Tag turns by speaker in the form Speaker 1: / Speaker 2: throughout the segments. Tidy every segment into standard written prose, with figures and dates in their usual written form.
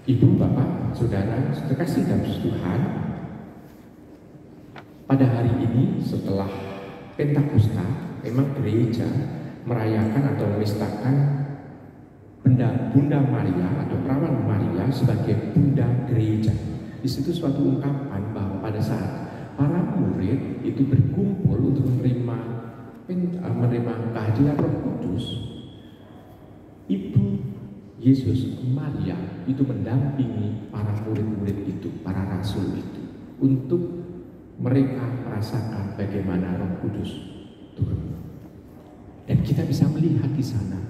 Speaker 1: Ibu, Bapak, Saudara, terkasih dalam Tuhan, pada hari ini setelah Pentakosta, memang gereja merayakan atau memestakan Bunda Maria atau Perawan Maria sebagai Bunda Gereja. Di situ suatu ungkapan bahwa pada saat para murid itu berkumpul untuk menerima kehadiran Roh Kudus, Ibu Yesus Maria itu mendampingi para murid-murid itu, para rasul itu, untuk mereka merasakan bagaimana Roh Kudus turun. Dan kita bisa melihat di sana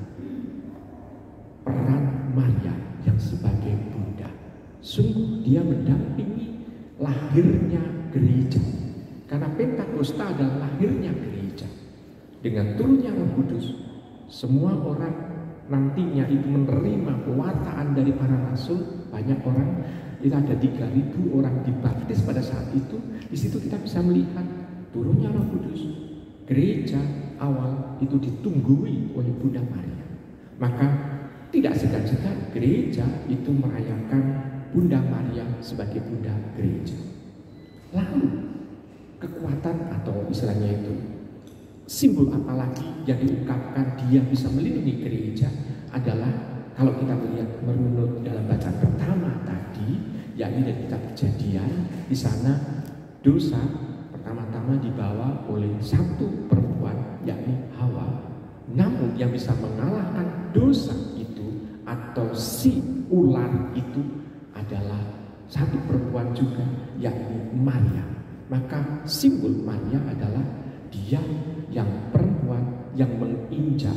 Speaker 1: peran Maria yang sebagai bunda. Sungguh dia mendampingi lahirnya gereja. Karena Pentakosta adalah lahirnya gereja. Dengan turunnya Roh Kudus, semua orang nantinya itu menerima pewartaan dari para rasul. Banyak orang, itu ada 3.000 orang dibaptis pada saat itu. Di situ kita bisa melihat turunnya Roh Kudus. Gereja awal itu ditunggui oleh Bunda Maria. Maka tidak segan-segan gereja itu merayakan Bunda Maria sebagai Bunda Gereja. Lalu kekuatan atau istilahnya itu simbol apalagi yang diungkapkan dia bisa melindungi gereja adalah kalau kita melihat merunut dalam bacaan pertama tadi, yakni dari kitab Kejadian, di sana dosa pertama-tama dibawa oleh satu perempuan yakni Hawa. Namun yang bisa mengalahkan dosa itu atau si ular itu adalah satu perempuan juga yakni Maria. Maka simbol Maria adalah dia yang perempuan yang menginjak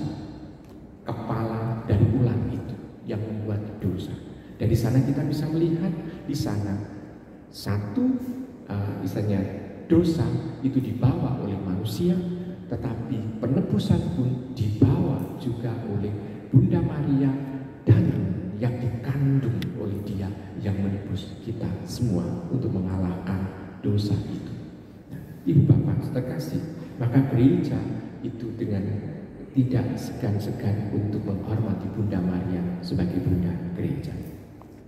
Speaker 1: kepala dari ular itu yang membuat dosa. Dan di sana kita bisa melihat di sana satu misalnya dosa itu dibawa oleh manusia, tetapi penebusan pun dibawa juga oleh Bunda Maria dan yang dikandung oleh dia yang menebus kita semua untuk mengalahkan dosa itu. Ibu Bapak terkasih, maka gereja itu dengan tidak segan-segan untuk menghormati Bunda Maria sebagai Bunda Gereja.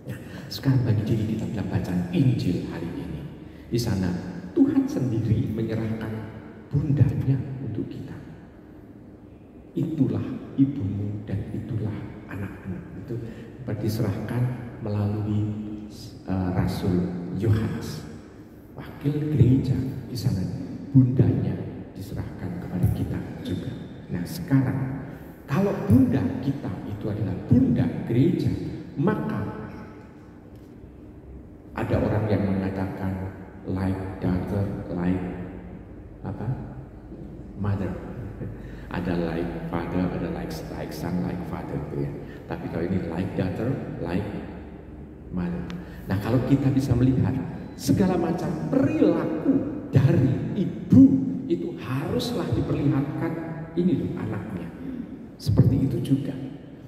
Speaker 1: Nah, sekarang bagi diri kita dalam bacaan Injil hari ini, di sana Tuhan sendiri menyerahkan bundanya untuk kita. Itulah ibumu dan itulah anakmu. Itu diserahkan melalui Rasul Yohanes. Wakil gereja di sana bundanya diserahkan kepada kita juga. Nah sekarang kalau bunda kita itu adalah Bunda Gereja, maka ada orang yang mengatakan like daughter, like mother. Ada like father, ada like son, like father gitu ya. Tapi kalau ini like daughter, like mother. Nah kalau kita bisa melihat segala macam perilaku dari ibu itu haruslah diperlihatkan ini loh anaknya. Seperti itu juga.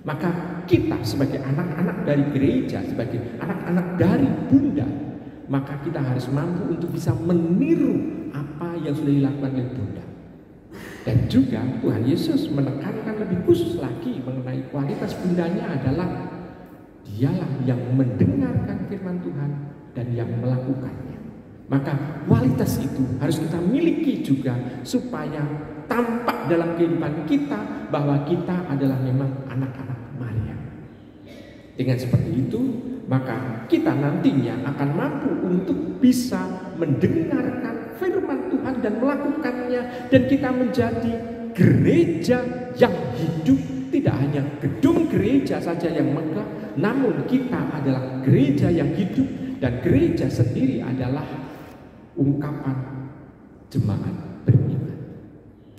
Speaker 1: Maka kita sebagai anak-anak dari gereja, sebagai anak-anak dari bunda, maka kita harus mampu untuk bisa meniru apa yang sudah dilakukan oleh bunda. Dan juga Tuhan Yesus menekankan lebih khusus lagi mengenai kualitas bundanya adalah dialah yang mendengarkan firman Tuhan dan yang melakukannya. Maka kualitas itu harus kita miliki juga supaya tampak dalam kehidupan kita bahwa kita adalah memang anak-anak Maria. Dengan seperti itu, maka kita nantinya akan mampu untuk bisa mendengarkan firman Tuhan dan melakukannya, dan kita menjadi gereja yang hidup. Tidak hanya gedung gereja saja yang megah, namun kita adalah gereja yang hidup, dan gereja sendiri adalah ungkapan jemaat beriman.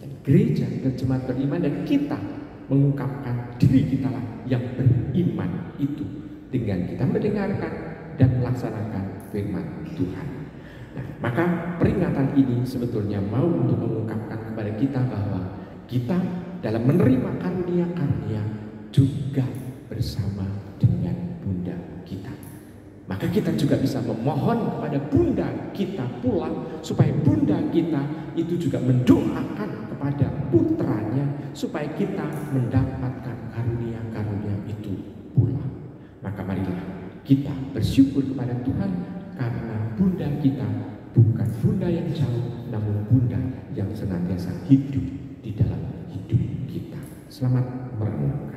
Speaker 1: Dan gereja dan jemaat beriman, dan kita mengungkapkan diri kita lah yang beriman itu dengan kita mendengarkan dan melaksanakan firman Tuhan. Nah, maka peringatan ini sebetulnya mau untuk mengungkapkan kepada kita bahwa kita dalam menerima karunia-karunia juga bersama dengan bunda kita. Maka kita juga bisa memohon kepada bunda kita pula supaya bunda kita itu juga mendoakan kepada putranya supaya kita mendapatkan karunia-karunia itu pula. Maka marilah kita bersyukur kepada Tuhan karena bunda kita bukan bunda yang jauh, namun bunda yang senantiasa hidup di dalam hidup kita. Selamat merenungkan.